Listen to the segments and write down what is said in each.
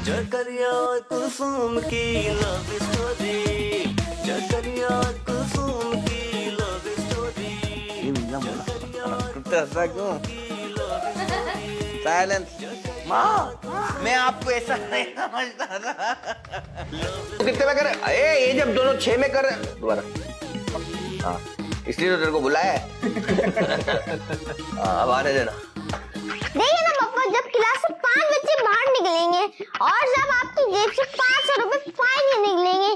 जकरिया कुसुम की love story, जकरिया कुसुम की love story. ऐसा क्यों? साइलेंस। माँ, मैं आपको ऐसा नहीं समझता था। कितने में कर रहे? ये जब दोनों 6 में कर रहे दोबारा। हाँ, इसलिए तो तेरे को बुलाया है। अब आने देना। देखिए ना पापा, जब क्लास से 5 बच्चे बाहर निकलेंगे और जब आपकी जेब से 500 रुपए फाइन निकलेंगे,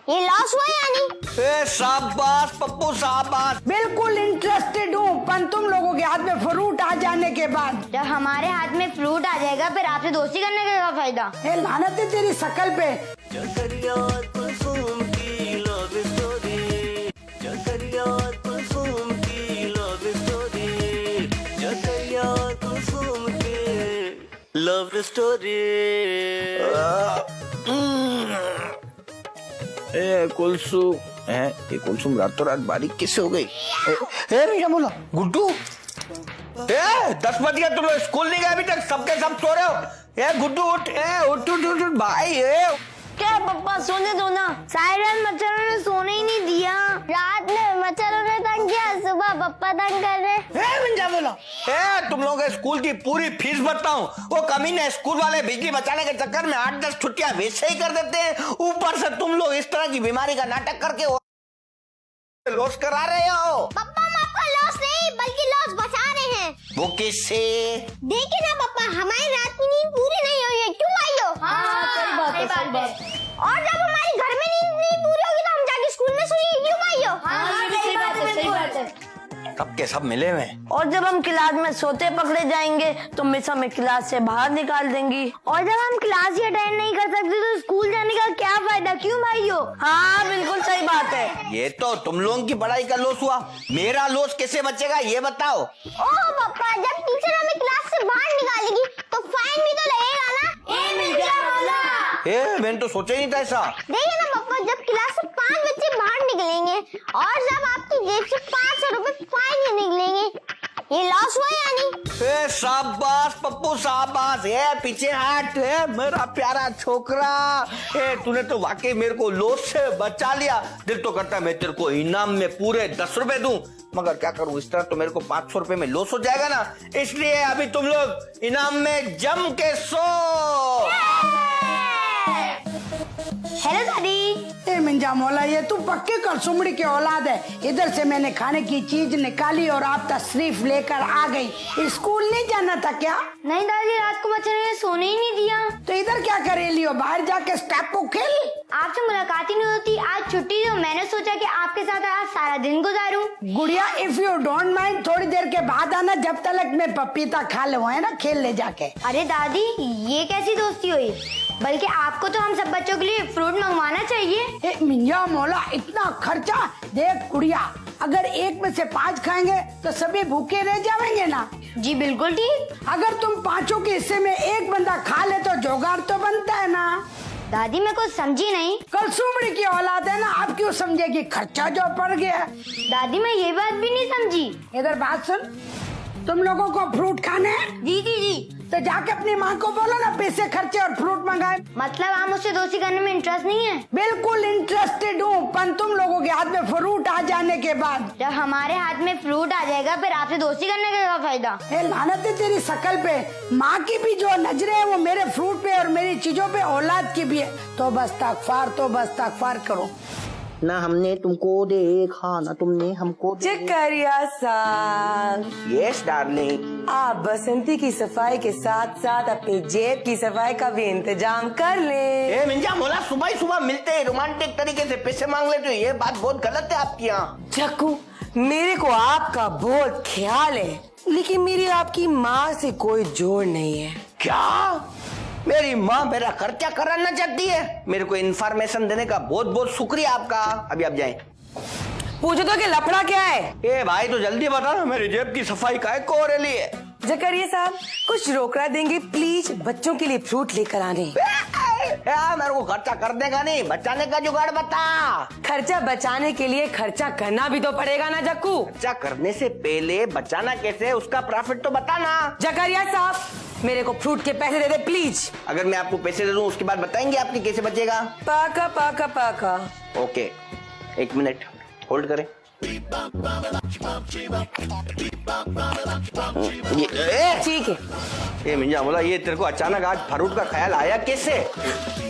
ये लॉस हुआ या नहीं? शाबाश पप्पू शाबाश। बिल्कुल इंटरेस्टेड हूँ, पर तुम लोगों के हाथ में फ्रूट आ जाने के बाद। जब हमारे हाथ में फ्रूट आ जाएगा फिर आपसे दोस्ती करने का क्या फायदा? लानत है तेरी शकल पे। जकरिया कुसुम की लव स्टोरी, जकरिया कुसुम की लव स्टोरी, जकरिया कुसुम की लव स्टोरी। कुलसुम है ये कुलसुम रातों रात बारीक कैसे हो गई? क्या बोला गुड्डू? 10 बज गया, तुम लोग स्कूल नहीं गए अभी तक, सबके सब सो रहे हो। गुड्डू उठ, उठ उठ उठ भाई। क्या पापा सोने दो ना। साइरन मच्छरों ने सोने ही नहीं दिया। रात में मच्छरों ने तंग किया, सुबह पापा तंग कर रहे। बोला तुम लोगों के स्कूल की पूरी फीस भरता हूँ, वो कमीने स्कूल वाले बिजली बचाने के चक्कर में 8-10 छुट्टियां वैसे ही कर देते हैं। ऊपर से तुम लोग इस तरह की बीमारी का नाटक करके लॉस करा रहे हो। पापा हम आपका लॉस नहीं बल्कि लॉस बचा रहे हैं। वो किससे? देखिए ना पापा, हमारी रात की नींद पूरी नहीं हुई है, क्यों भाइयों? सही बात है। और जब हमारी घर में नींद नहीं पूरी होगी तो हम जाके स्कूल में सोएंगे, क्यों भाइयों? सही बात है। सब के सब मिले हुए। और जब हम क्लास में सोते पकड़े जाएंगे तो मिस हमें क्लास से बाहर निकाल देंगी। और जब हम क्लास ही अटेंड नहीं कर सकते तो स्कूल जाने का क्या फायदा, क्यों भाइयों? हाँ बिल्कुल सही बात है। ये तो तुम लोगों की पढ़ाई का लॉस हुआ, मेरा लॉस कैसे बचेगा ये बताओ। ओह पापा, जब टीचर हमें क्लास से बाहर निकालेगी तो फाइन भी तो लगेगा ना? मैंने तो सोचा ही नहीं था ऐसा। देखिए ना पापा, जब क्लास से 5 बच्चे बाहर निकलेंगे और जब आपकी जेब से 500 रुपए फाइन निकलेंगे, ये लॉस हुआ या नहीं? शाबाश पप्पू शाबाश। पीछे हट मेरा प्यारा छोकरा। तूने तो वाकई मेरे को लॉस से बचा लिया। दिल तो करता है मैं तेरे को इनाम में पूरे 10 रुपए दूं, मगर क्या करूं, इस तरह तो मेरे को 500 रुपए में लॉस हो जाएगा ना। इसलिए अभी तुम लोग इनाम में जम के सो। हेलो दादी। मिंजा मौला, ये तू पक्के करसुमड़ी के औलाद है। इधर से मैंने खाने की चीज निकाली और आप तशरीफ लेकर आ गई। स्कूल नहीं जाना था क्या? नहीं दादी, रात को मच्छर ने सोने ही नहीं दिया। तो इधर क्या करे लियो, बाहर जाके स्टेपो खेल। आपसे मुलाकात ही नहीं होती, आज छुट्टी तो मैंने सोचा कि आपके साथ आज सारा दिन गुजारूं। गुड़िया, इफ यू डोंट माइंड थोड़ी देर के बाद आना, जब तक मैं पपीता खा ले है ना, खेल ले जाके। अरे दादी, ये कैसी दोस्ती हुई? बल्कि आपको तो हम सब बच्चों के लिए फ्रूट मंगवाना चाहिए। मियाँ मौला, इतना खर्चा। देख गुड़िया, अगर एक में से 5 खाएंगे तो सभी भूखे रह जाएंगे ना। जी बिल्कुल ठीक। अगर तुम 5 के हिस्से में एक बंदा खा ले तो जुगाड़ तो बनता है ना। दादी मैं कुछ समझी नहीं। कल सुमड़ी की औलाद है ना, आप क्यों समझेगी, खर्चा जो पड़ गया। दादी मैं ये बात भी नहीं समझी। इधर बात सुन, तुम लोगों को फ्रूट खाने हैं? जी जी जी। तो जाके अपनी माँ को बोलो ना पैसे खर्चे और फ्रूट मंगाए। मतलब आप मुझसे दोस्ती करने में इंटरेस्ट नहीं है? बिल्कुल इंटरेस्टेड हूँ, पर तुम लोगों के हाथ में फ्रूट आ जाने के बाद। जब हमारे हाथ में फ्रूट आ जाएगा फिर आपसे दोस्ती करने का क्या फायदा? लानत है तेरी शकल पे। माँ की भी जो नजरें है वो मेरे फ्रूट पे और मेरी चीजों पे औलाद की भी है। तो बस इस्तगफार करो। ना हमने तुमको देखा ना तुमने हमको जकरिया साहब। Yes darling. आप बसंती की सफाई के साथ साथ अपनी जेब की सफाई का भी इंतजाम कर ले। मिंजा मोला, सुबह ही सुबह मिलते रोमांटिक तरीके से पैसे मांग लेते हो, ये बात बहुत गलत है आपकी यहाँ। चक्कू, मेरे को आपका बहुत ख्याल है, लेकिन मेरी आपकी माँ से कोई जोड़ नहीं है। क्या मेरी माँ मेरा खर्चा कराना चाहती है? मेरे को इन्फॉर्मेशन देने का बहुत बहुत शुक्रिया आपका। अभी आप जाएं। पूछो तो कि लफड़ा क्या है? ए भाई तो जल्दी बता ना, मेरी जेब की सफाई काहे को हो रही है? जकरिया साहब कुछ रोकड़ा देंगे प्लीज, बच्चों के लिए फ्रूट लेकर आने। मेरे को खर्चा कर देगा नहीं, बचाने का जुगाड़ बता। खर्चा बचाने के लिए खर्चा करना भी तो पड़ेगा ना जक्कू। खर्चा करने से पहले बचाना कैसे, उसका प्रॉफिट तो बताना। जकरिया साहब मेरे को फ्रूट के पैसे दे दे प्लीज। अगर मैं आपको पैसे दे दूं उसके बाद बताएंगे आपकी कैसे बचेगा। पाका पाका पाका। ओके, 1 मिनट होल्ड करें। ठीक है। ये मिंजा बोला, ये तेरे को अचानक आज फ्रूट का ख्याल आया कैसे?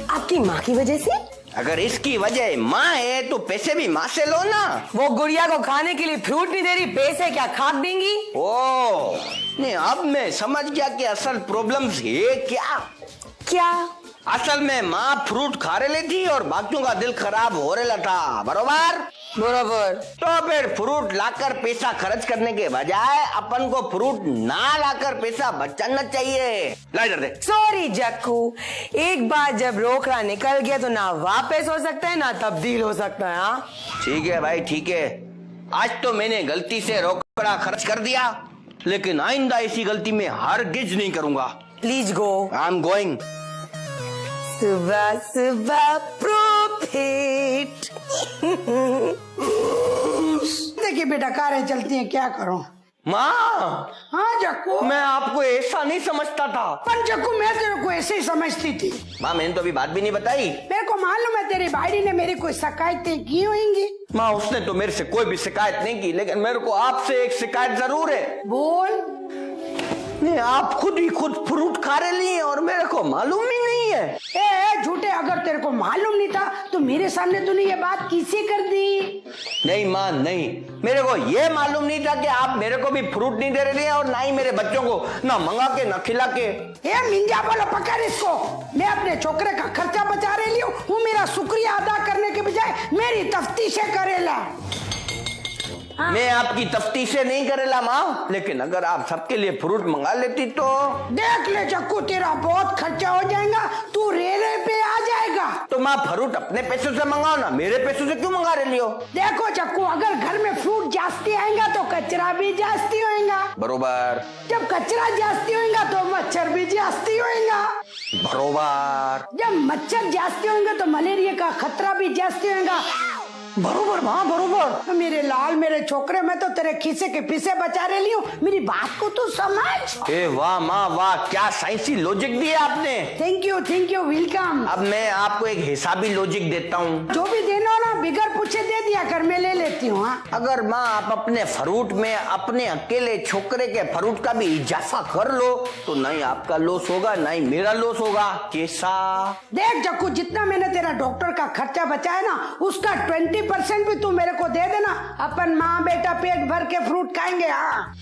आपकी माँ की वजह से? अगर इसकी वजह माँ है तो पैसे भी माँ से लो ना। वो गुड़िया को खाने के लिए फ्रूट नहीं दे रही, पैसे क्या खाक देंगी? ओ नहीं, अब मैं समझ गया कि असल प्रॉब्लम्स है क्या। क्या? असल में माँ फ्रूट खा रही थी और बाकियों का दिल खराब हो रहा था, बरोबर? बरोबर। तो फिर फ्रूट लाकर पैसा खर्च करने के बजाय अपन को फ्रूट ना लाकर पैसा बचाना चाहिए। ला इधर दे। सॉरी जक्कू, एक बार जब रोकड़ा निकल गया तो ना वापस हो सकता है ना तब्दील हो सकता है। हाँ ठीक है भाई, ठीक है। आज तो मैंने गलती से रोकड़ा खर्च कर दिया, लेकिन आइंदा ऐसी गलती में हरगिज नहीं करूंगा। Please go. I am going. सुबह सुबह प्रॉफिट। देखिए बेटा, कारें चलती हैं, क्या करूं। माँ, हाँ जक्कू, मैं आपको ऐसा नहीं समझता था। पर जक्कू मैं तेरे को ऐसे ही समझती थी। माँ, मैंने तो अभी बात भी नहीं बताई। मेरे को मालूम है तेरी भाई ने मेरी कोई शिकायतें की होंगी। माँ, उसने तो मेरे से कोई भी शिकायत नहीं की, लेकिन मेरे को आपसे एक शिकायत जरूर है। बोल। नहीं, आप खुद ही खुद फ्रूट खा रहे हैं और मेरे को मालूम ही नहीं है। ए झूठे, अगर तेरे को मालूम नहीं था तो मेरे सामने तूने ये बात किसे कर दी? नहीं माँ, नहीं, मेरे को ये मालूम नहीं था कि आप मेरे को भी फ्रूट नहीं दे रहे हैं और ना ही मेरे बच्चों को, ना मंगा के ना खिला के। ए मिंजा बोलो, पकड़ इसको। मैं अपने छोकरे का खर्चा बचा रही हूँ, मेरा शुक्रिया अदा करने के बजाय मेरी तफ्तीशें करेला। हाँ। मैं आपकी तफ्तीशें नहीं करेला माँ, लेकिन अगर आप सबके लिए फ्रूट मंगा लेती तो। देख ले चक्कू, तेरा बहुत खर्चा हो जाएगा, तू रेले पे आ जाएगा। तो माँ, फ्रूट अपने पैसों से मंगाओ ना, मेरे पैसों से क्यों मंगा रही हो? देखो चक्कू, अगर घर में फ्रूट जास्ती आएगा तो कचरा भी जास्ती होएगा। बरोबर। जब कचरा जास्ती होएगा तो मच्छर भी जास्ती होएगा। बरोबर। जब मच्छर जास्ती होंगे तो मलेरिया का खतरा भी जास्ती होगा। बरोबर माँ, बरोबर। मेरे लाल, मेरे छोकरे, मैं तो तेरे खीसे के पीछे बचा रही हूँ, मेरी बात को तू समझ। ए वाह माँ वाह, क्या साइंसी लॉजिक दिया आपने। Thank you welcome. अब मैं आपको एक हिसाबी लॉजिक देता हूँ। जो भी देना हो ना बिगर पूछे दे दिया कर, मैं ले लेती हूँ। अगर माँ आप अपने फ्रूट में अपने अकेले छोकरे के फ्रूट का भी इजाफा कर लो तो नहीं आपका लॉस होगा, नहीं मेरा लॉस होगा। कैसा? देख जक्कू, जितना मैंने तेरा डॉक्टर का खर्चा बचाया ना, उसका 20% भी तू मेरे को दे देना। अपन माँ बेटा पेट भर के फ्रूट खाएंगे। हाँ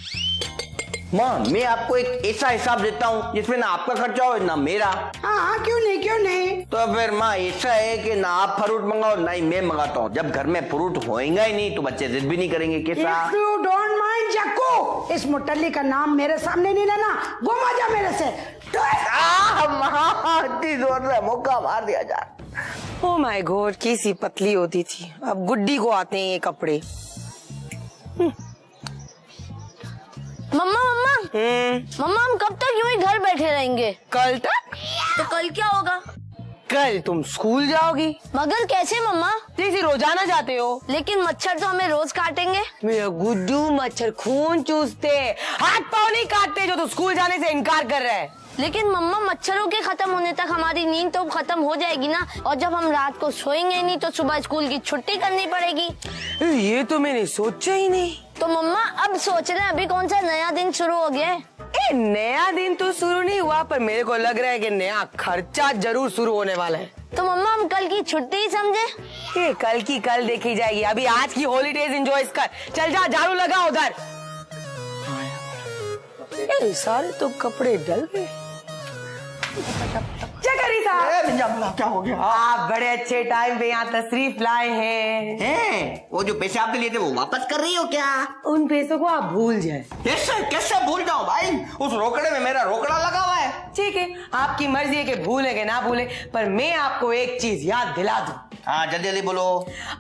माँ, मैं आपको एक ऐसा हिसाब देता हूँ जिसमें ना आपका खर्चा हो ना मेरा। हाँ, क्यों नहीं। तो फिर माँ, ऐसा है कि ना आप फ्रूट मंगाओ ना ही मैं मंगाता हूँ। जब घर में फ्रूट होएगा ही नहीं तो बच्चे जिद भी नहीं करेंगे। कैसा? If you don't mind जक्कू, इस मुटल्ली का नाम मेरे सामने नहीं लेना, घुमा जा मेरे से। इतनी जोर से मौका मार दिया जा। ओ माय गॉड, कैसी पतली होती थी, अब गुड्डी को आते हैं ये कपड़े। मम्मा हम कब तक यूं ही घर बैठे रहेंगे? कल तक? तो कल क्या होगा? कल तुम स्कूल जाओगी। मगर कैसे मम्मा? जैसे रोजाना जाते हो। लेकिन मच्छर तो हमें रोज काटेंगे। मेरा गुड्डू, मच्छर खून चूसते, हाथ पाँव नहीं काटते जो तो स्कूल जाने से इनकार कर रहा है। लेकिन मम्मा, मच्छरों के खत्म होने तक हमारी नींद तो खत्म हो जाएगी ना, और जब हम रात को सोएंगे नहीं तो सुबह स्कूल की छुट्टी करनी पड़ेगी। ये तो मैंने सोचा ही नहीं। तो मम्मा अब सोच रहे हैं, अभी कौन सा नया दिन शुरू हो गया है? नया दिन तो शुरू नहीं हुआ, पर मेरे को लग रहा है कि नया खर्चा जरूर शुरू होने वाला है। तो मम्मा हम कल की छुट्टी ही समझे? ये कल की कल देखी जाएगी, अभी आज की हॉलीडेज एंजॉय कर। चल जा, झाड़ू लगा उधर। ये सारे तो कपड़े डल गए। क्या हो गया? आप बड़े अच्छे टाइम पे यहाँ तशरीफ लाए हैं। वो जो पैसे आपने लिए थे वो वापस कर रही हो क्या? उन पैसों को आप भूल जाए। कैसे भूल जाऊं भाई? उस रोकड़े में मेरा रोकड़ा लगा हुआ है। ठीक है, आपकी मर्जी है कि भूले कि ना भूले, पर मैं आपको एक चीज याद दिला दूं। हाँ जल्दी जल्दी बोलो।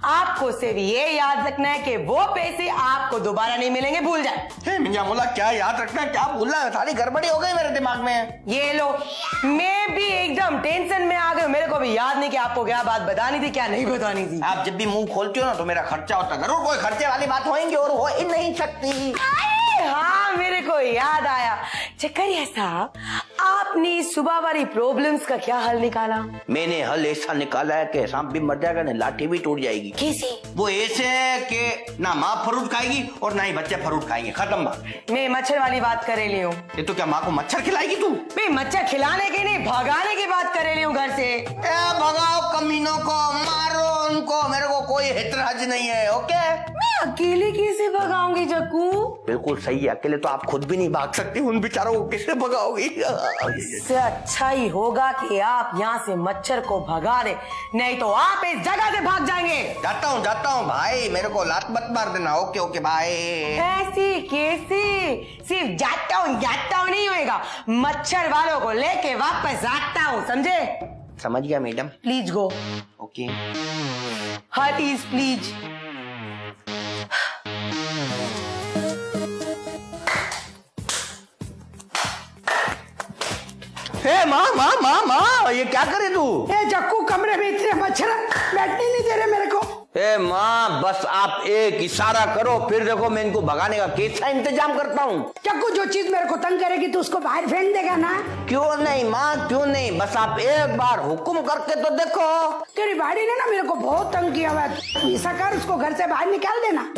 आपको सिर्फ ये याद रखना है कि वो पैसे आपको दोबारा नहीं मिलेंगे, भूल जाए। हे मियां मोला, क्या याद रखना है, क्या भूलना है, सारी गड़बड़ी हो गई मेरे दिमाग में। ये लो, मैं भी एकदम टेंशन में आ गई, मेरे को भी याद नहीं कि आपको क्या बात बतानी थी क्या नहीं बतानी थी। आप जब भी मुंह खोलती हो ना तो मेरा खर्चा होता, जरूर कोई खर्चे वाली बात होएंगी और हो ही नहीं सकती। हाँ मेरे को याद आया। चक्करिया साहब, आपने सुबह वाली प्रॉब्लम्स का क्या हल निकाला? मैंने हल ऐसा निकाला है कि सांप भी मर जाएगा ना लाठी भी टूट जाएगी। कैसे? वो ऐसे है कि ना माँ फ्रूट खाएगी और ना ही बच्चे फ्रूट खाएंगे, खत्म बात। मैं मच्छर वाली बात करे ली हूँ। ये तो क्या माँ को मच्छर खिलाएगी तू? मैं मच्छर खिलाने की नहीं, भगाने की बात करे ली हूँ घर से। भगाओ कमीनों को, मारो उनको, मेरे को कोई हितराज नहीं है। ओके, मैं अकेले कैसे भगाऊंगी जक्कू? बिल्कुल सही है, अकेले तो आप खुद भी नहीं भाग सकती, उन बेचारों को कैसे भगाओगी? इससे अच्छा ही होगा कि आप यहाँ से मच्छर को भगा दे, नहीं तो आप इस जगह से भाग जाएंगे। जाता हूँ भाई, मेरे को लात मत मार देना। ओके ओके भाई। ऐसी कैसे? सिर्फ जाता हूँ नहीं होएगा, मच्छर वालों को लेके वापस आता हूँ, समझे? समझ गया मैडम। Please go. ओके। हट इज प्लीज। हे माँ, ये क्या करे तू? ए जक्कू, कमरे में इतने मच्छर बैठने नहीं दे रहे मेरे को। ए माँ, बस आप एक इशारा करो, फिर देखो मैं इनको भगाने का कैसा इंतजाम करता हूँ। जक्कू, जो चीज मेरे को तंग करेगी तो उसको बाहर फेंक देगा ना? क्यों नहीं माँ, क्यों नहीं, बस आप एक बार हुक्म करके तो देखो। तेरी बाड़ी ने ना मेरे को बहुत तंग किया हुआ है, ऐसा कर उसको घर से बाहर निकाल देना।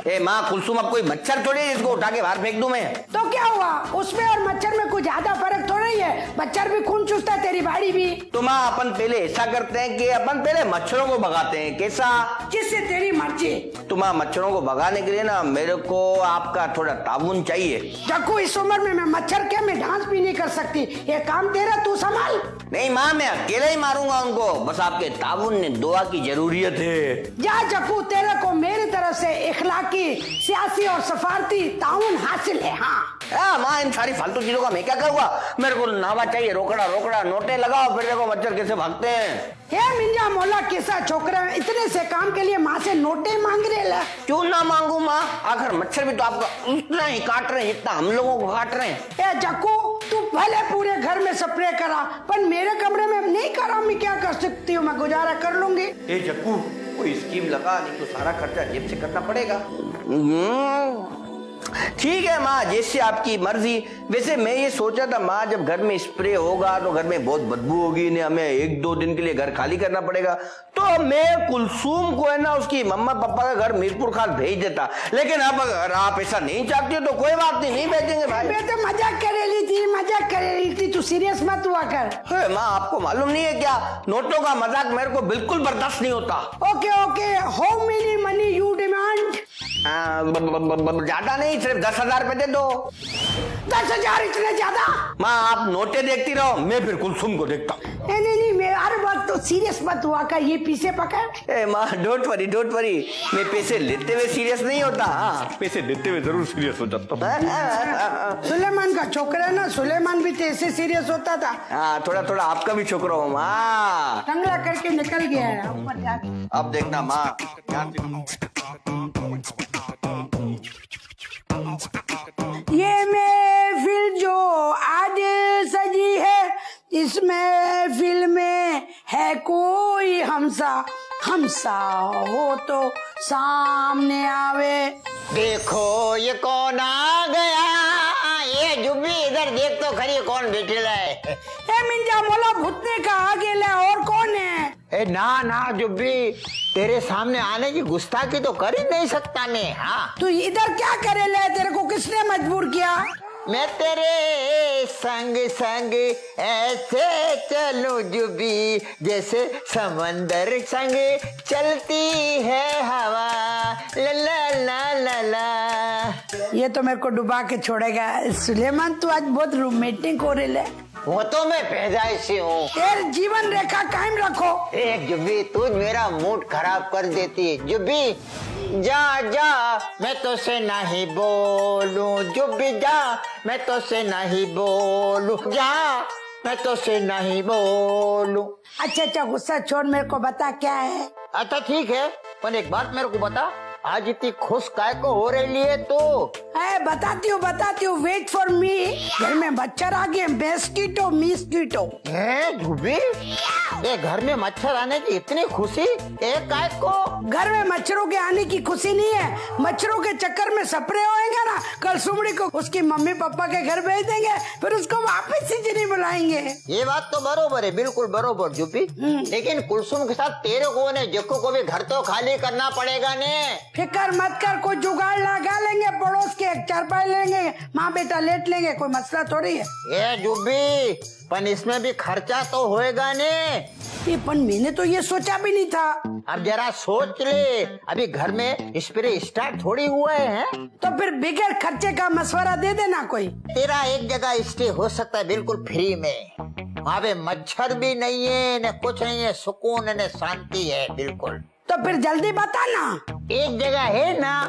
ए माँ कुलसुम, अब कोई मच्छर थोड़ी है इसको उठा के बाहर फेंक दूं मैं? तो क्या हुआ, उसमें और मच्छर में कुछ ज्यादा फर्क तो नहीं है, मच्छर भी खून चूसता है, तेरी बाड़ी भी। तो माँ अपन पहले ऐसा करते हैं कि अपन पहले मच्छरों को भगाते हैं, कैसा? जिससे तेरी मर्जी। तो माँ मच्छरों को भगाने के लिए ना मेरे को आपका थोड़ा ताउन चाहिए। जक्कू, इस उम्र में मैं मच्छर क्या, मैं डांस भी नहीं कर सकती, ये काम तेरा, तू संभाल। नहीं माँ, मैं अकेले ही मारूंगा उनको, बस आपके ताउन ने दुआ की जरूरत है। जा जक्कू, तेरे को मेरी तरफ से इखलाकी, सियासी और सफारती ताउन हासिल है। हाँ माँ, इन सारी फालतू चीजों का मैं क्या करूँगा? मेरे को नावा चाहिए, रोकड़ा नोटे लगाओ, फिर देखो मच्छर कैसे भागते हैं। हे मिंजा मोला, कैसा छोकरा, इतने से काम के लिए माँ से नोटे मांग रहे ला? क्यों ना मांगू माँ, आखिर मच्छर भी तो आपका उतना ही काट रहे हैं जितना हम लोगों को काट रहे हैं। ए जक्कू, तू भले पूरे घर में स्प्रे करा, पर मेरे कमरे में नहीं करा, मैं क्या कर सकती हूँ, मैं गुजारा कर लूंगी। ए जक्कू, कोई स्कीम लगा, नहीं तो सारा खर्चा जेब से करना पड़ेगा। ठीक है माँ, जैसे आपकी मर्जी। वैसे मैं ये सोचा था माँ, जब घर में स्प्रे होगा तो घर में बहुत बदबू होगी, ने हमें 1-2 दिन के लिए घर खाली करना पड़ेगा, तो मैं कुलसुम को है ना उसकी मम्मा पापा का घर मीरपुर खास भेज देता। लेकिन अब अगर आप ऐसा नहीं चाहती हो तो कोई बात नहीं भेजेंगे भाई। मैं तो मजाक कर रही थी, तू सीरियस मत हुआ कर। माँ, आपको मालूम नहीं है क्या, नोटों का मजाक मेरे को बिल्कुल बर्दाश्त नहीं होता। Okay, how many money you demand? ज्यादा नहीं, सिर्फ 10,000 रुपए दे दो। 10,000 इतने ज्यादा? माँ, आप नोटे देखती रहो, मैं फिर कुलसुम को देखता हूँ। नहीं, मैं हर वक्त तो सीरियस मत हुआ कर, ये पीछे पकड़। ए माँ, डोंट वरी, मैं पैसे लेते हुए सीरियस नहीं होता, हाँ पैसे देते हुए जरूर सीरियस हो जाता हूँ। सुलेमान का छोकरा है ना, सुलेमान भी तो ऐसे सीरियस होता था। हाँ, थोड़ा आपका भी छोकरा हो माँ। टंगला करके निकल गया है ऊपर जाके। अब देखना माँ, ये महफिल जो आज सजी है, इस महफिल में है कोई हमसा हो तो सामने आवे। देखो ये कौन आ गया, ये जुब्बी इधर देख तो खरी, कौन बैठेला है? ए मिंजा मोला, भुतने का आगे ले, और कौन है? ए ना जुब्बी, तेरे सामने आने की गुस्ताखी तो कर ही नहीं सकता मैं। हाँ, तू इधर क्या करे ले, तेरे को किसने मजबूर किया? मैं तेरे संग ऐसे चलूं जुब्बी, जैसे समंदर संग चलती है हवा, ला ला ला ला ला। ये तो मेरे को डुबा के छोड़ेगा। सुलेमान, तू आज बहुत रोमांटिक हो रहे। वो तो मैं पैदाइशी हूँ। तेरे जीवन रेखा कायम रखो। एक जुब्बी, तू मेरा मूड खराब कर देती है। जुब्बी जा, मैं तो से नहीं बोलूं। जुब्बी जा, मैं तो से नहीं बोलूं। जा, मैं तो से नहीं बोलूं। अच्छा गुस्सा छोड़, मेरे को बता क्या है। अच्छा ठीक है, पर एक बात मेरे को बता, आज इतनी खुश काय को हो रही है तो? बताती हूँ, वेट फॉर मी। घर में मच्छर आ गए, मेस्कीटो मिस्कीटो। धुबी, ये घर में मच्छर आने की इतनी खुशी एक काय को? घर में मच्छरों के आने की खुशी नहीं है, मच्छरों के चक्कर में स्प्रे होएगा ना, कल सुमड़ी को उसकी मम्मी पापा के घर भेज देंगे, फिर उसको वापस से नहीं बुलाएंगे। ये बात तो बरोबर है, बिल्कुल बरोबर जुबी। लेकिन कुलसुम के साथ तेरे को ने जक्को को भी घर तो खाली करना पड़ेगा ने। फिकर मत कर, कोई जुगाड़ लगा लेंगे, पड़ोस के एक चारपाई लेंगे, माँ बेटा लेट लेंगे, कोई मसला थोड़ी है। ये जुबी, पर इसमें भी खर्चा तो होएगा ने। ये पर मैंने तो ये सोचा भी नहीं था। अब जरा सोच ले, अभी घर में स्प्रे स्टार्ट थोड़ी हुआ है। तो फिर बगैर खर्चे का मशवरा दे देना कोई। तेरा एक जगह स्टे हो सकता है बिल्कुल फ्री में, वहाँ पे मच्छर भी नहीं है न कुछ नहीं है, सुकून न शांति है बिल्कुल। तो फिर जल्दी बता ना। एक जगह है ना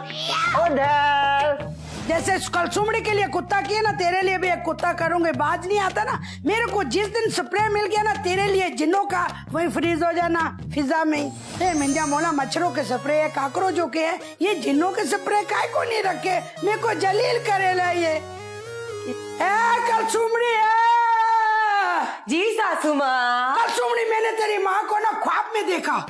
उधर। जैसे कल सुमड़ी के लिए कुत्ता किया ना, तेरे लिए भी एक कुत्ता करूंगे। बाज नहीं आता ना मेरे को, जिस दिन स्प्रे मिल गया ना तेरे लिए जिन्नों का, वही फ्रीज हो जाना फिजा में। मिंजा मोला, मच्छरों के स्प्रे है, काकरोचों के है, ये जिन्नों के स्प्रे काय को नहीं रखे, मेरे को जलील करेला ये। कल सुमड़ी है जी सासू माँ। कल सुमड़ी, मैंने तेरी माँ को ना ख्वाब में देखा।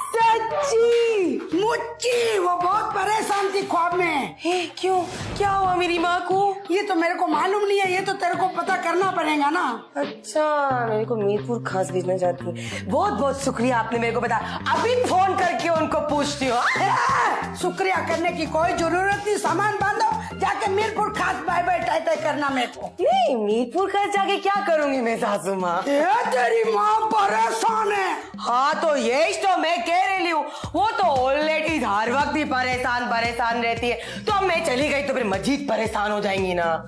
सच्ची मुच्ची, वो बहुत परेशान थी ख्वाब में। क्यों, क्या हुआ मेरी माँ को? ये तो मेरे को मालूम नहीं है, ये तो तेरे को पता करना पड़ेगा ना। अच्छा, मेरे को मीरपुर खास भेजना चाहती है। बहुत बहुत शुक्रिया, आपने मेरे को बताया। अभी फोन करके उनको पूछती हूँ। शुक्रिया करने की कोई जरूरत नहीं, सामान बांधो, जाके मीरपुर खास बाय बाय टाई टाई करना मेरे को। नहीं, मीरपुर खास जाके क्या करूंगी मैं सासू माँ? तेरी माँ परेशान है। हाँ तो यही तो मैं कह रही हूँ, वो तो ऑलरेडी हर वक्त ही परेशान रहती है, तो अब मैं चली गई तो फिर मजीद परेशान हो जाएंगी ना।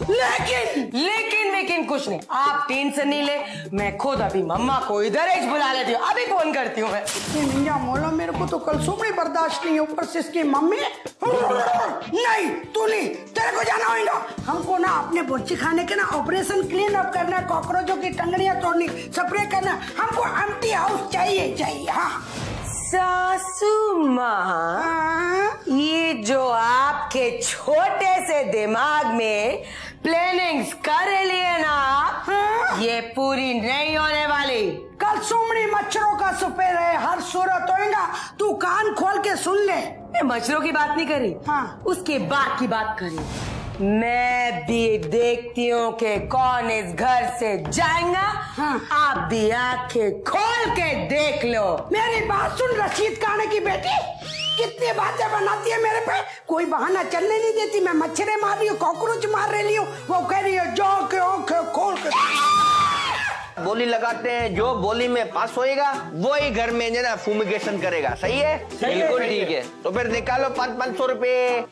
लेकिन कुछ नहीं, आप टेंशन नहीं ले, मैं खुद अभी मम्मा को इधर ही बुला लेती हूँ, अभी फोन करती हूँ मैं। निंजा मोला, मेरे को तो कल सुबह बर्दाश्त नहीं है, ऊपर से इसकी मम्मी। नहीं तू नहीं, तेरे को जाना होगा। हमको ना अपने बच्चे खाने के ना ऑपरेशन क्लीन अप करना, कॉकरोचों की टंगड़ियां तोड़नी, स्प्रे करना, हमको एम्प्टी हाउस चाहिए। हाँ सासू माँ, ये जो आपके छोटे से दिमाग में प्लानिंग्स कर लिए ना, ये पूरी नहीं होने वाली। कल सुमड़ी मच्छरों का सुपेर है, हर सूरत होएगा, तू कान खोल के सुन ले। मैं मच्छरों की बात नहीं करी, हाँ। उसके बाद की बात करी। मैं भी देखती हूँ कि कौन इस घर से जाएगा। हाँ। आप भी आंखें खोल के देख लो। मेरी बात सुन, रशीद खाने की बेटी, कितनी बातें बनाती है मेरे पे, कोई बहाना चलने नहीं देती। मैं मच्छरे मार रही हूँ, कॉकरोच मार रही हूँ, वो कह रही है जाके आंखें खोल के। बोली लगाते हैं, जो बोली में पास होएगा वो ही घर में ना फूमिगेशन करेगा। सही है? बिल्कुल ठीक है। तो फिर निकालो 500 रुपए।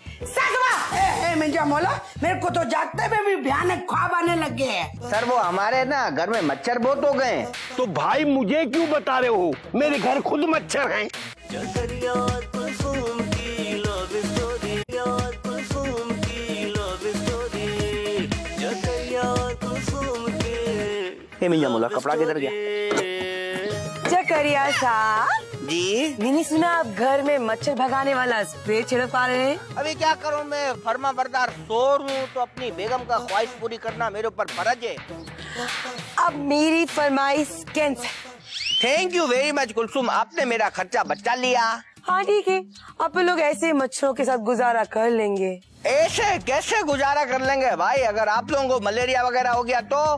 मिंजा मोला, मेरे को तो जागते में भी भयानक ख्वाब आने लग गए हैं। सर वो हमारे ना घर में मच्छर बहुत हो गए। तो भाई मुझे क्यों बता रहे हो, मेरे घर खुद मच्छर हैं। जकरिया कुलसुम की लव स्टोरी, कुलसुम की लव स्टोरी, जकरिया कुलसुम की। मिंजा मोला, कपड़ा किधर गया? जकरिया साहब जी, मैंने सुना आप घर में मच्छर भगाने वाला स्प्रे छिड़का रहे हैं। अभी क्या करूं, मैं फर्मा बरदार शोर हूँ, तो अपनी बेगम का ख्वाहिश पूरी करना मेरे ऊपर फर्ज है। अब मेरी फरमाइश cancel. Thank you very much Kulsum, आपने मेरा खर्चा बचा लिया। हाँ ठीक है, आप लोग ऐसे मच्छरों के साथ गुजारा कर लेंगे। ऐसे कैसे गुजारा कर लेंगे भाई, अगर आप लोगों को मलेरिया वगैरह हो गया तो?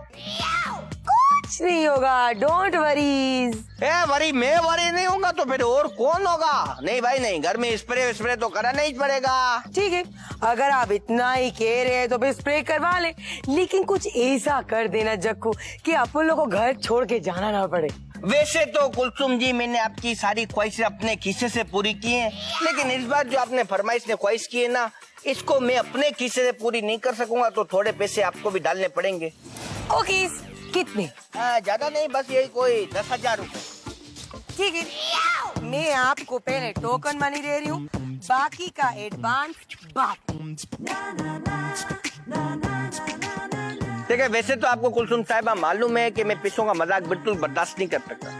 कुछ नहीं होगा, डोंट वरीज। मैं वरी नहीं होगा तो फिर और कौन होगा? नहीं भाई नहीं, घर में स्प्रे तो करना ही पड़ेगा। ठीक है, अगर आप इतना ही कह रहे हैं तो फिर स्प्रे करवा ले, लेकिन कुछ ऐसा कर देना जक्कू कि अपन लोग को घर छोड़ के जाना ना पड़े। वैसे तो कुलसुम जी, मैंने आपकी सारी ख्वाहिशें अपने खीसे से पूरी की हैं, लेकिन इस बार जो आपने फरमाइश ने ख्वाहिश की है ना, इसको मैं अपने खीसे से पूरी नहीं कर सकूंगा, तो थोड़े पैसे आपको भी डालने पड़ेंगे। ओके, कितने? ज्यादा नहीं, बस यही कोई 10,000 रुपए। ठीक है, मैं आपको पहले टोकन मनी दे रही हूँ, बाकी का एडवांस बाद। देखिए वैसे तो आपको कुलसुम साहिबा मालूम है कि मैं पैसों का मजाक बिल्कुल बर्दाश्त नहीं कर सकता,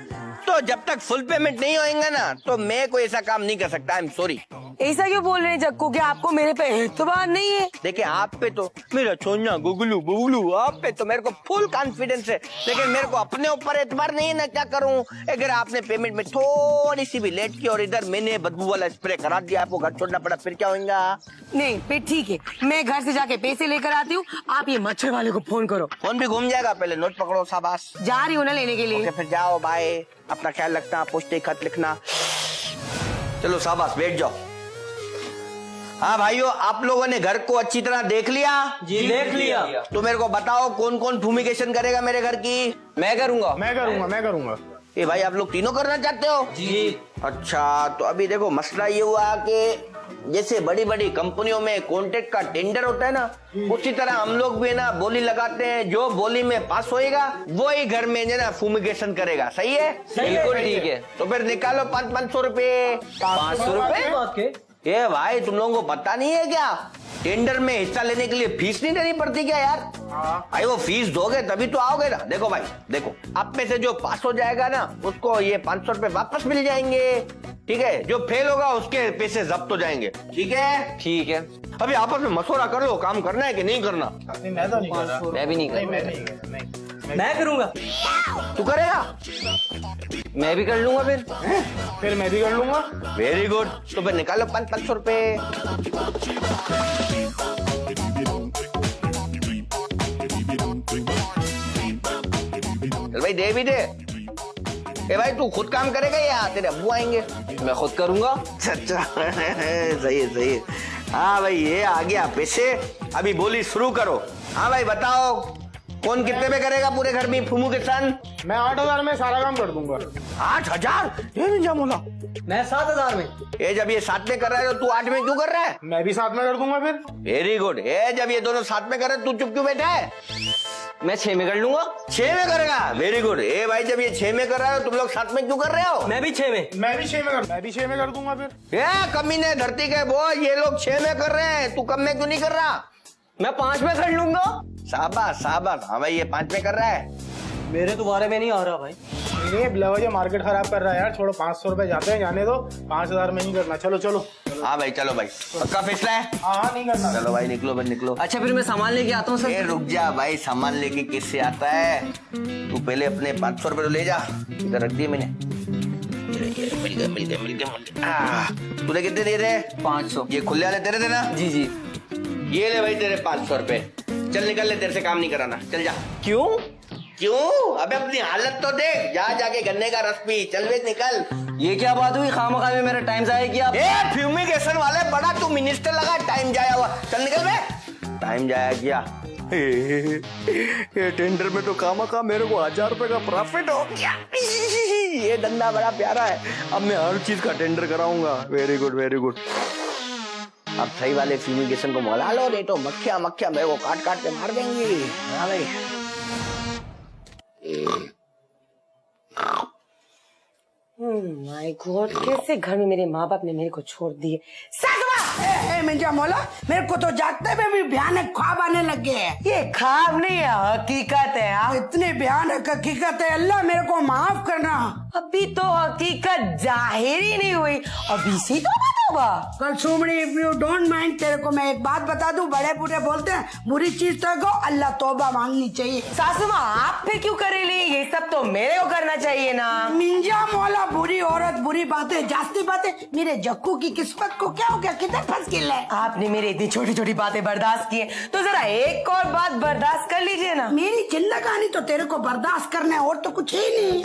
तो जब तक फुल पेमेंट नहीं होएगा ना तो मैं कोई ऐसा काम नहीं कर सकता। I am sorry. ऐसा क्यों बोल रहे हैं जक्कू कि आपको मेरे पे एतबार नहीं है? देखिए आप पे तो मेरा छोना गुगलू बुगलू, आप पे तो मेरे को फुल कॉन्फिडेंस है, लेकिन मेरे को अपने ऊपर एतबार नहीं है ना, क्या करूं? अगर आपने पेमेंट में थोड़ी सी भी लेट की और इधर मैंने बदबू वाला स्प्रे करा दिया, आपको घर छोड़ना पड़ा, फिर क्या होगा? नहीं फिर ठीक है, मैं घर से जाके पैसे लेकर आती हूँ, आप ये मच्छर वाले को फोन करो। फोन भी घूम जाएगा, पहले नोट पकड़ो शाबाश। जा रही हूँ ना लेने के लिए। ओके फिर जाओ, बाय। अपना ख्याल रखना, पोस्टे खत लिखना। चलो शाबाश, बैठ जाओ। हाँ भाइयों, आप लोगों ने घर को अच्छी तरह देख लिया? जी देख लिया। तो मेरे को बताओ कौन कौन फूमिगेशन करेगा मेरे घर की? मैं करूंगा। मैं करूंगा। ए भाई, आप लोग तीनों करना चाहते हो? जी। अच्छा, तो अभी देखो मसला ये हुआ कि जैसे बड़ी बड़ी कंपनियों में कॉन्ट्रैक्ट का टेंडर होता है ना, उसी तरह हम लोग भी ना बोली लगाते हैं, जो बोली में पास होएगा वो ही घर में ना फूमिगेशन करेगा। सही है? बिल्कुल ठीक है। तो फिर निकालो 500 रुपए। 500 रुपए? ये भाई तुम लोगों को पता नहीं है क्या, टेंडर में हिस्सा लेने के लिए फीस नहीं देनी पड़ती क्या यार? भाई वो फीस दोगे तभी तो आओगे ना। देखो भाई, देखो आप में से जो पास हो जाएगा ना उसको ये 500 रुपए वापस मिल जाएंगे, ठीक है? जो फेल होगा उसके पैसे जब्त हो जाएंगे, ठीक है? ठीक है। अभी आपस में मशवरा कर लो, काम करना है कि नहीं करना? मैं तो नहीं कर रहा। मैं भी नहीं मैं करूंगा। तू करेगा? मैं भी कर लूंगा फिर मैं भी कर लूंगा। Very good. तो फिर निकालो 500 रुपए। चल भाई, दे भी दे। ए भाई, तू खुद काम करेगा या तेरे अब्बू आएंगे? मैं खुद करूंगा। अच्छा सही है, सही है। हाँ भाई, ये आ गया पैसे। अभी बोली शुरू करो। हाँ भाई बताओ, कौन कितने में करेगा पूरे घर में फूमिगेशन? मैं 8000 में सारा काम कर दूंगा। 8000? ये नहीं जमोला। मैं 7000 में। ये जब ये 7 में कर रहा है तो तू 8 में क्यों कर रहा है? मैं भी साथ में कर दूंगा फिर। Very good. ये जब ये दोनों 7 में कर रहे तू चुप क्यों बैठा है? मैं 6 में कर लूंगा। 6 में करेगा? Very good. ए भाई, जब ये 6 में कर रहा है तुम लोग 7 में क्यों कर रहे हो? मैं भी 6 में। मैं भी 6 में कर दूंगा फिर। ये कमीने धरती के बोझ, ये लोग 6 में कर रहे हैं, तू कम में क्यों नहीं कर रहा? मैं 5 में कर लूंगा। शाबाश शाबाश। हाँ भाई, ये 5 में कर रहा है। मेरे तो बारे में नहीं आ रहा भाई। ये ब्लवर मार्केट खराब कर रहा है यार, छोड़ो। 500 रुपए जाते हैं, जाने दो। 5000 में नहीं करना। चलो चलो। हाँ भाई, चलो भाई, पक्का फैसला है? हाँ नहीं करना। चलो भाई, निकलो भाई, निकलो। अच्छा फिर मैं सामान लेके आता हूँ ए सर। रुक जा भाई, सामान लेके किससे आता है? तू पहले अपने 500 रुपए तो ले जा, इधर रख दिए मैंने। मिल गए। तूने कितने दे रहे? 500। ये खुले वाले तेरे थे ना? जी जी। ये ले भाई तेरे 500 रुपए। चल निकल ले, तेरे से काम नहीं कराना, चल जा। क्यों? क्यों? अबे अपनी हालत तो देख, जा जाके गन्ने का रस पी। चल बे, निकल। ये क्या बात हुई, खामखा में मेरा टाइम जाया किया आप? ए फ्यूमिगेशन वाले, बड़ा तू मिनिस्टर लगा, टाइम जाया हुआ। चल निकल बे। टाइम जाया किया। ये टेंडर में तो खामखा मेरे को 1000 रुपए का प्रॉफिट हो गया। ये धंधा बड़ा प्यारा है, अब मैं हर चीज का टेंडर कराऊंगा। Very good, very good. अब सही वाले फ्यूमिगेशन को मंगा लो, नहीं तो मक्खियां मक्खियां मेरे को काट काट के मार देंगी। हाँ भाई। माय गॉड, कैसे घर में मेरे माँ बाप ने मेरे को छोड़ दिए। मिंजा मौला, मेरे को तो जागते में भी भयानक ख्वाब आने लग गए हैं। ये ख्वाब नहीं है, हकीकत है। आप इतनी भयानक हकीकत है, अल्लाह मेरे को माफ करना। अभी तो हकीकत जाहिर ही नहीं हुई, अभी से तो बात होगा। कल सुमड़ी, इफ यू डोंट माइंड, तेरे को मैं एक बात बता दूं, बड़े बूढ़े बोलते हैं बुरी चीज तो को अल्लाह तौबा मांगनी चाहिए। सासू माँ, आप फिर क्यों करेली? ये सब तो मेरे को करना चाहिए ना। मिंजा मौला, बुरी औरत, बुरी बातें, जास्ती बातें। मेरे जक्कू की किस्मत को क्या हो गया, किधर फंस गया? आपने मेरी इतनी छोटी छोटी बातें बर्दाश्त की है, तो जरा एक और बात बर्दाश्त कर लीजिए ना। मेरी जिंदगानी तो तेरे को बर्दाश्त करना है, और तो कुछ ही नहीं।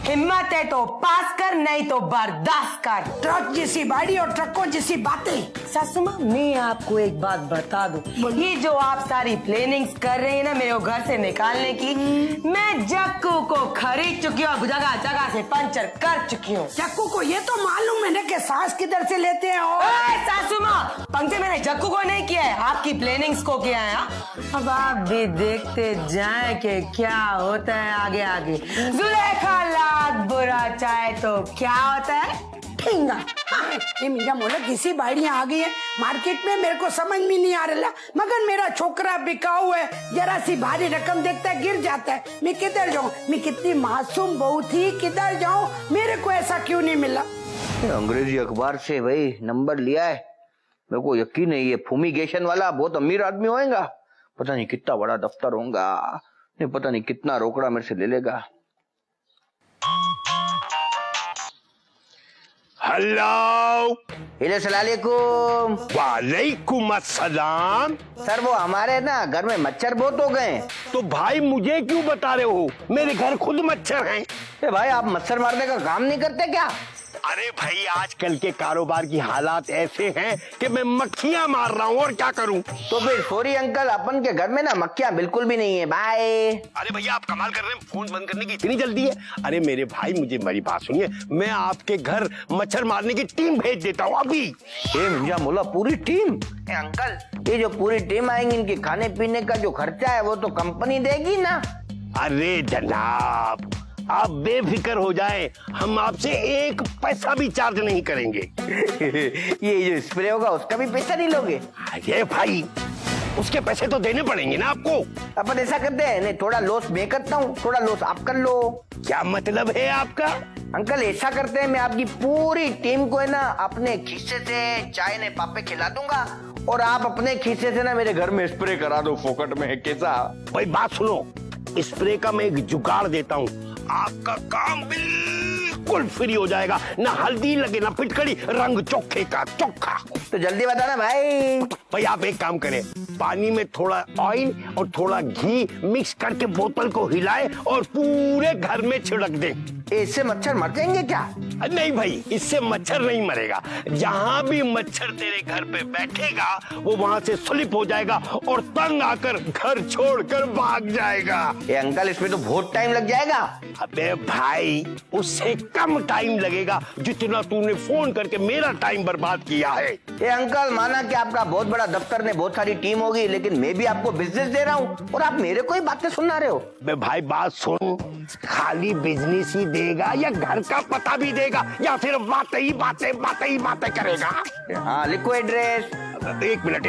हिम्मत है तो पास कर, नहीं तो बर्दाश्त कर। ट्रक जैसी बाड़ी और ट्रकों जैसी बातें। सासू माँ, मैं आपको एक बात बता दूं, ये जो आप सारी प्लानिंग्स कर रहे हैं ना मेरे को घर से निकालने की, मैं जक्कू को खरीद चुकी हूँ, जगह जगह से पंचर कर चुकी हूँ। जक्कू को ये तो मालूम है ना कि सांस किधर से लेते हैं। और सासू माँ, पंक्ति मैंने जक्कू को नहीं किया है, आपकी प्लानिंग्स को किया है। अब आप भी देखते जाएं कि क्या होता है आगे आगे। जुलेखा लाख बुरा चाहे तो क्या होता है? ठिंगा। ये मिंजा मोला किसी बाड़ियां आ गई है मार्केट में, मेरे को समझ में नहीं आ रहा, मगर मेरा छोकरा बिकाऊ है, जरा सी भारी रकम देखता है गिर जाता है। मैं किधर जाऊँ? मैं कितनी मासूम बहू थी, किधर जाऊँ? मेरे को ऐसा क्यों नहीं मिला? अंग्रेजी अखबार से भाई नंबर लिया है, मेरे को यकीन नहीं है फूमिगेशन वाला बहुत अमीर आदमी होएगा, पता नहीं कितना बड़ा दफ्तर होगा, नहीं पता नहीं कितना रोकड़ा मेरे से ले लेगा। हेलो, सलालेकुम। वालेकुम अस्सलाम। सर वो हमारे ना घर में मच्छर बहुत हो गए। तो भाई मुझे क्यों बता रहे हो? मेरे घर खुद मच्छर हैं। भाई आप मच्छर मारने का काम नहीं करते क्या? अरे भाई आजकल के कारोबार की हालात ऐसे हैं कि मैं मक्खियां मार रहा हूँ, और क्या करूँ? तो फिर सॉरी अंकल, अपन के घर में ना मक्खियां बिल्कुल भी नहीं है। बाय। अरे भैया आप कमाल कर रहे हैं, फोन बंद करने की इतनी जल्दी है? अरे मेरे भाई मुझे मेरी बात सुनिए, मैं आपके घर मच्छर मारने की टीम भेज देता हूँ अभी। मिर्जा मोला पूरी टीम? अंकल ये जो पूरी टीम आएंगी, इनके खाने पीने का जो खर्चा है वो तो कंपनी देगी ना? अरे जनाब आप बेफिक्र हो जाएं, हम आपसे एक पैसा भी चार्ज नहीं करेंगे। ये जो स्प्रे होगा उसका भी पैसा नहीं लोगे? अरे भाई उसके पैसे तो देने पड़ेंगे ना आपको। अपन ऐसा करते हैं, नहीं थोड़ा लॉस मैं करता हूँ, थोड़ा लॉस आप कर लो। क्या मतलब है आपका? अंकल ऐसा करते हैं, मैं आपकी पूरी टीम को है ना अपने खीसे से चाय ने पापे खिला दूंगा, और आप अपने खीसे से ना मेरे घर में स्प्रे करा दो फोकट में। कैसा? भाई बात सुनो, स्प्रे का मैं एक जुगाड़ देता हूँ, आपका काम बिल्कुल फ्री हो जाएगा, ना हल्दी लगे ना फिटकड़ी, रंग चोखे का चोखा। तो जल्दी बताना भाई। भाई आप एक काम करें, पानी में थोड़ा ऑयल और थोड़ा घी मिक्स करके बोतल को हिलाए और पूरे घर में छिड़क दें। इससे मच्छर मर जाएंगे क्या? नहीं भाई इससे मच्छर नहीं मरेगा, जहाँ भी मच्छर तेरे घर पे बैठेगा वो वहाँ से स्लिप हो जाएगा और तंग आकर घर छोड़कर भाग जाएगा। ये अंकल इसमें तो बहुत टाइम लग जाएगा। अबे भाई उससे कम टाइम लगेगा जितना तूने फोन करके मेरा टाइम बर्बाद किया है। ये अंकल माना कि आपका बहुत बड़ा दफ्तर ने बहुत सारी टीम होगी, लेकिन मैं भी आपको बिजनेस दे रहा हूँ और आप मेरे को ही बातें सुना रहे हो। बे भाई बात सुन, खाली बिजनेस ही देगा या घर का पता भी देगा या फिर बातें ही बातें करेगा? हाँ लिखो एड्रेस। एक मिनट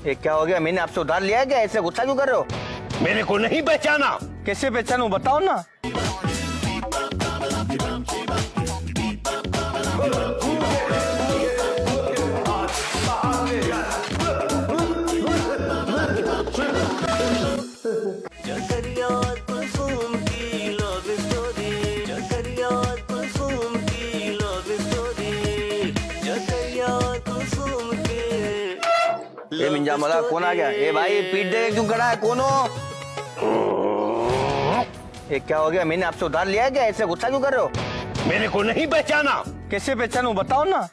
ये क्या हो गया? मैंने आपसे उधार लिया है क्या? ऐसे गुस्सा क्यों कर रहे हो? मेरे को नहीं पहचाना? कैसे पहचानूं बताओ ना। जकरिया और कुलसुम की लव स्टोरी, जकरिया और कुलसुम की लव स्टोरी, जकरिया और कुलसुम के। ये मिंजा मला कौन आ गया? ये भाई पीट दे क्यों खड़ा है? कौन हो? ये क्या हो गया? मैंने आपसे उधार लिया है क्या? ऐसे गुस्सा क्यों कर रहे हो? मेरे को नहीं पहचाना? कैसे पहचानूं बताओ ना।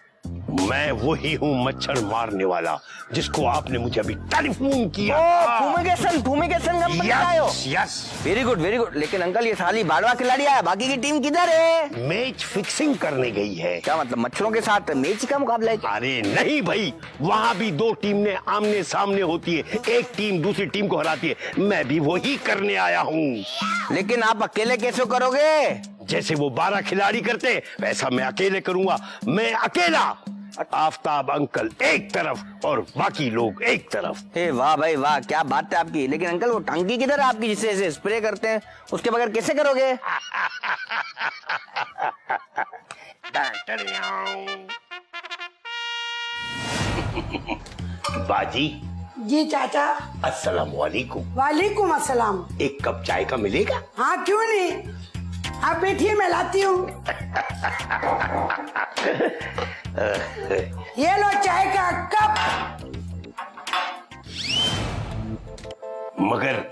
मैं वही हूँ मच्छर मारने वाला जिसको आपने मुझे अभी टेलीफोन किया। फूमिगेशन कंपनी का आयो। Yes very good very good. लेकिन अंकल ये साली बाड़वा खिलाड़ी आया, बाकी की टीम किधर है? मैच फिक्सिंग करने गई है। क्या मतलब मच्छरों के साथ मैच का मुकाबला है? अरे नहीं भाई, वहाँ भी दो टीमें आमने सामने होती है, एक टीम दूसरी टीम को हराती है, मैं भी वही करने आया हूँ। लेकिन आप अकेले कैसे करोगे? जैसे वो 12 खिलाड़ी करते वैसा मैं अकेले करूंगा। मैं अकेला, आफ्ताब अंकल एक तरफ और बाकी लोग एक तरफ। हे वाह भाई वाह, क्या बात है आपकी। लेकिन अंकल वो टंकी किधर है आपकी जिससे ऐसे स्प्रे करते हैं? उसके बगैर कैसे करोगे? बाजी। जी चाचा। अस्सलाम वालेकुम। वालेकुम अस्सलाम। एक कप चाय का मिलेगा? हाँ क्यों नहीं, आप बैठिए मैं लाती हूँ। ये लो चाय का कप। मगर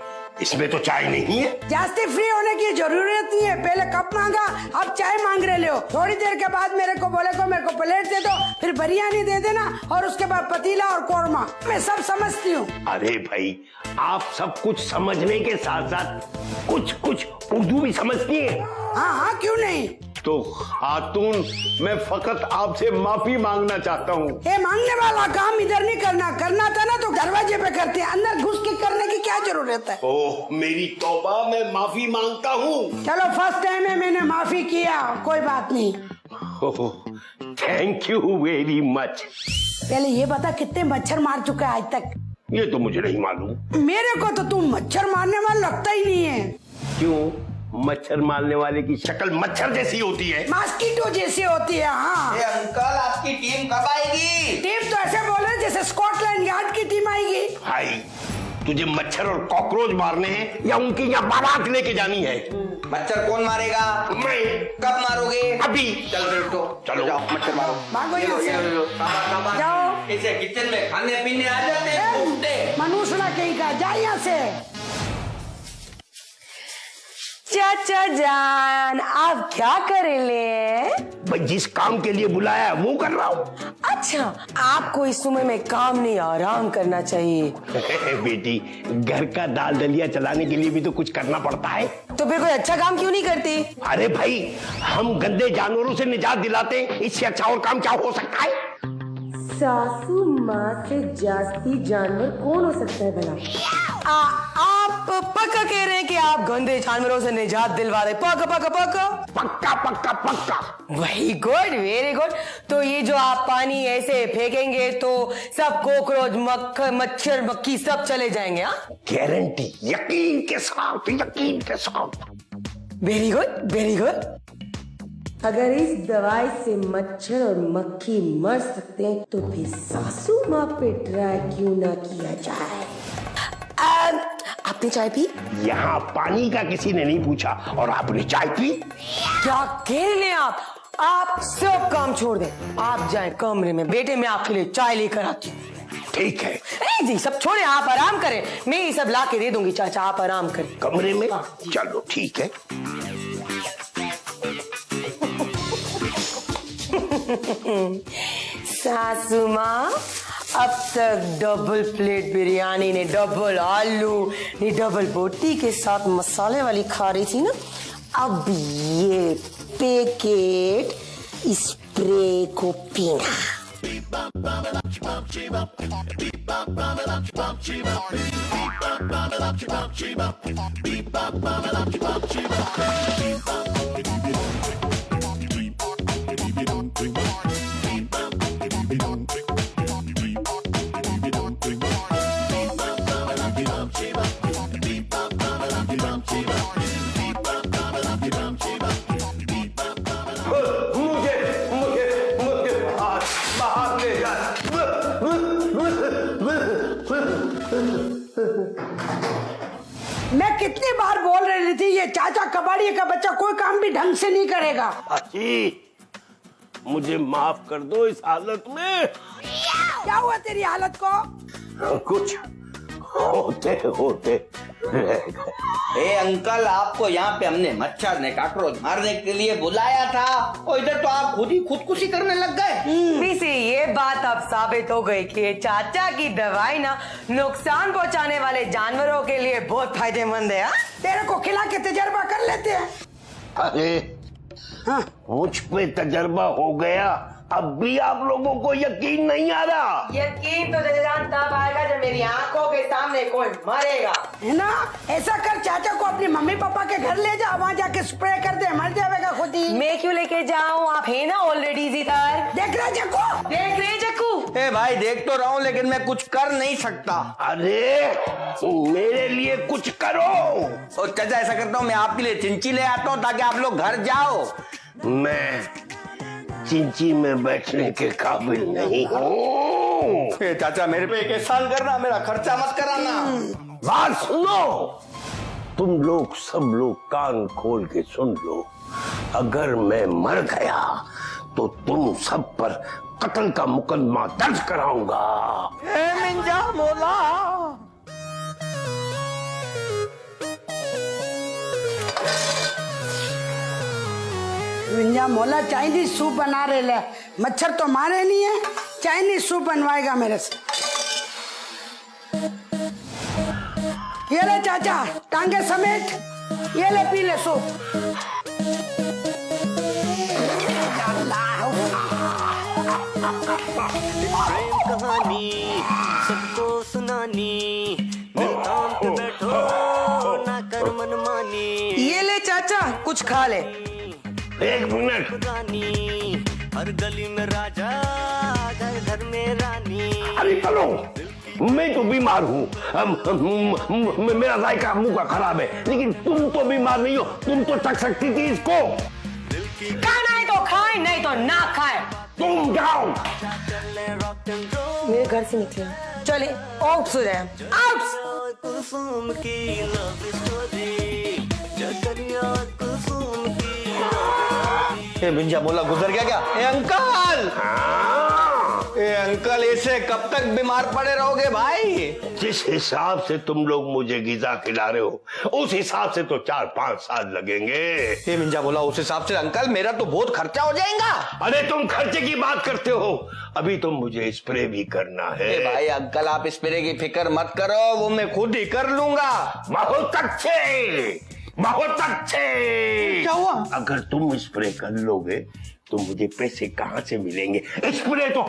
इसमें तो चाय नहीं है। जास्ती फ्री होने की जरूरत नहीं है, पहले कप मांगा अब चाय मांग रहे हो। थोड़ी देर के बाद मेरे को बोले को मेरे को प्लेट दे दो, फिर बिरयानी दे देना और उसके बाद पतीला और कोरमा। मैं सब समझती हूँ। अरे भाई आप सब कुछ समझने के साथ साथ कुछ उर्दू भी समझती है? हाँ हाँ क्यों नहीं। तो खातून, मैं फकत आपसे माफी मांगना चाहता हूँ। ये मांगने वाला काम इधर नहीं करना, करना था ना तो दरवाजे पे करते, अंदर घुस के करने की क्या जरूरत है। ओह मेरी तौबा, मैं माफी मांगता हूँ। चलो फर्स्ट टाइम है मैंने माफी किया, कोई बात नहीं। Thank you very much. पहले ये बता कितने मच्छर मार चुका है आज तक? ये तो मुझे नहीं मालूम। मेरे को तो तुम मच्छर मारने वाला लगता ही नहीं है। क्यों? मच्छर मारने वाले की शक्ल मच्छर जैसी होती है। मॉस्किटो जैसी होती है। हाँ अंकल, आपकी टीम कब आएगी? टीम तो ऐसे बोल रहे जैसे स्कॉटलैंड यार्ड की टीम आएगी। भाई तुझे मच्छर और कॉकरोच मारने हैं या उनकी यहाँ बारात लेके जानी है? मच्छर कौन मारेगा? मैं। कब मारोगे? अभी। चल फिर तो चलो जाओ, मच्छर मारो। भागो यहाँ से। शाबाश। जाओ। इसे किचन में खाने पीने आ जाते हैं, घूमते। मनुष्य कहीं का, जा यहाँ से। चाचा जान, आप क्या कर रहे हैं? भाई जिस काम के लिए बुलाया है वो कर रहा हूँ। अच्छा, आपको इस उम्र में काम नहीं आराम करना चाहिए। बेटी, घर का दाल दलिया चलाने के लिए भी तो कुछ करना पड़ता है। तो फिर कोई अच्छा काम क्यों नहीं करती? अरे भाई, हम गंदे जानवरों से निजात दिलाते हैं, इससे अच्छा और काम क्या हो सकता है? सासू माँ से जास्ती जानवर कौन हो सकता है भला? आप पक्का कह रहे हैं कि आप गंदे जानवरों से निजात दिलवा रहे? पक्का पक्का पक्का पक्का पक्का पक्का। Very good very good. तो ये जो आप पानी ऐसे फेंकेंगे तो सब कॉकरोच मच्छर मक्खी सब चले जाएंगे? हाँ, गारंटी, यकीन के साथ, यकीन के साथ। Very good very good. अगर इस दवाई से मच्छर और मक्खी मर सकते हैं तो फिर सासू माँ पे ट्राई क्यों ना किया जाए? आपने चाय पी? यहाँ पानी का किसी ने नहीं पूछा और आपने चाय पी? क्या कह रहे हैं आप? आप सब काम छोड़ दें, आप जाएं कमरे में, बेटे मैं आपके लिए चाय लेकर आती हूँ। ठीक है। जी सब छोड़े, आप आराम करें, मैं ये सब ला के दे दूंगी। चाचा आप आराम करें कमरे में। चलो ठीक है। सासू माँ, अब तक डबल प्लेट बिरयानी ने डबल आलू ने डबल बोटी के साथ मसाले वाली खा रही थी ना, अब ये पैकेट स्प्रे को पीना। मैं कितनी बार बोल रही थी ये चाचा कबाड़ी का बच्चा कोई काम भी ढंग से नहीं करेगा। अच्छी, मुझे माफ कर दो इस हालत में। क्या हुआ तेरी हालत को? कुछ होते होते ए अंकल, आपको यहाँ पे हमने मच्छर ने काकरोच मारने के लिए बुलाया था और इधर तो आप खुद ही खुदकुशी करने लग गए। वैसे ये बात अब साबित हो गई कि चाचा की दवाई ना नुकसान पहुंचाने वाले जानवरों के लिए बहुत फायदेमंद है। तेरे को खिला के तजर्बा कर लेते हैं। अरे हाँ। मुझ पे तजर्बा हो गया, अब भी आप लोगों को यकीन नहीं आ रहा? यकीन तो तब आएगा जब मेरी आंखों के सामने कोई मरेगा, है ना? ऐसा कर, चाचा को अपनी मम्मी पापा के घर ले जा, वहाँ जाके स्प्रे कर दे, मर जाएगा खुद ही। मैं क्यों लेके जाऊँ? आप है ना ऑलरेडी इधर। देख रहे जक्कू? देख रहे जक्कू? ए भाई देख तो रहा हूँ लेकिन मैं कुछ कर नहीं सकता। अरे मेरे लिए कुछ करो। और चाचा ऐसा करता हूँ, मैं आपके लिए चिंची ले आता हूँ ताकि आप लोग घर जाओ। मैं चिंची में बैठने के काबिल नहीं हूँ। चाचा मेरे पे एक एहसान करना, मेरा खर्चा मत कराना। बात सुनो, तुम लोग सब लोग कान खोल के सुन लो। अगर मैं मर गया तो तुम सब पर कत्ल का मुकदमा दर्ज कराऊंगा। मिंजा मोला। विंजा मोला चाइनीज सूप बना रहे ले, मच्छर तो मारे नहीं है, चाइनीज सूप बनवाएगा मेरे से। ये ले चाचा, टांगे समेत, ये ले पी ले सूप। कुछ खा ले। 1 मिनट। रानी हर गली में राजा, घर घर में रानी। अरे चलो, मैं तो बीमार हूँ, मेरा जायका मुंह का खराब है, लेकिन तुम तो बीमार नहीं हो, तुम तो चख सकती थी इसको। खाना है तो खाए, नहीं तो ना खाए। तुम जाओ। मेरे घर से निकले, चले आउट हो जाए, आउट। कुसुम की लव स्टोरी, जकरिया कुसुम की लव। ए मिंजा मोला गुजर गया क्या? ए अंकल, ए अंकल, ऐसे कब तक बीमार पड़े रहोगे भाई? जिस हिसाब से तुम लोग मुझे गिजा खिला रहे हो, उस हिसाब से तो 4-5 साल लगेंगे। ए मिंजा बोला उस हिसाब से अंकल मेरा तो बहुत खर्चा हो जाएगा। अरे तुम खर्चे की बात करते हो, अभी तो मुझे स्प्रे भी करना है। ए भाई अंकल, आप स्प्रे की फिक्र मत करो, वो मैं खुद ही कर लूंगा। बहुत अच्छे, बहुत अच्छे। क्या हुआ? अगर तुम स्प्रे कर लोगे तो मुझे पैसे कहाँ से मिलेंगे? स्प्रे तो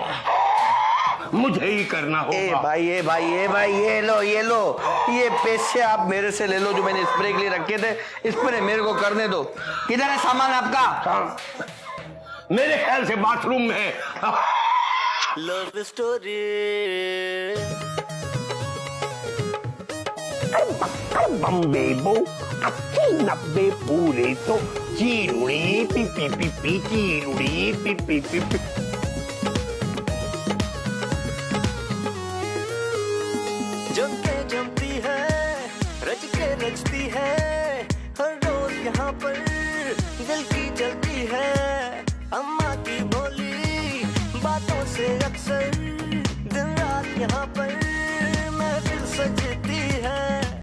मुझे ही करना होगा। ए भाई, ए भाई, ए भाई, ये लो, ये लो, ये पैसे आप मेरे से ले लो जो मैंने स्प्रे के लिए रखे थे। स्प्रे मेरे को करने दो। किधर है सामान आपका? हाँ, मेरे ख्याल से बाथरूम में है। Love story. बम्बे बो अच्छे 90 पूरे तो चीरुड़ी पी पी पी पी चीरुड़ी पी पी पी पी। जम के जमती है, रच के रचती है, हर रोज यहाँ पर दिल की जलती है। अम्मा की बोली बातों से अक्सर दिन रात यहाँ पर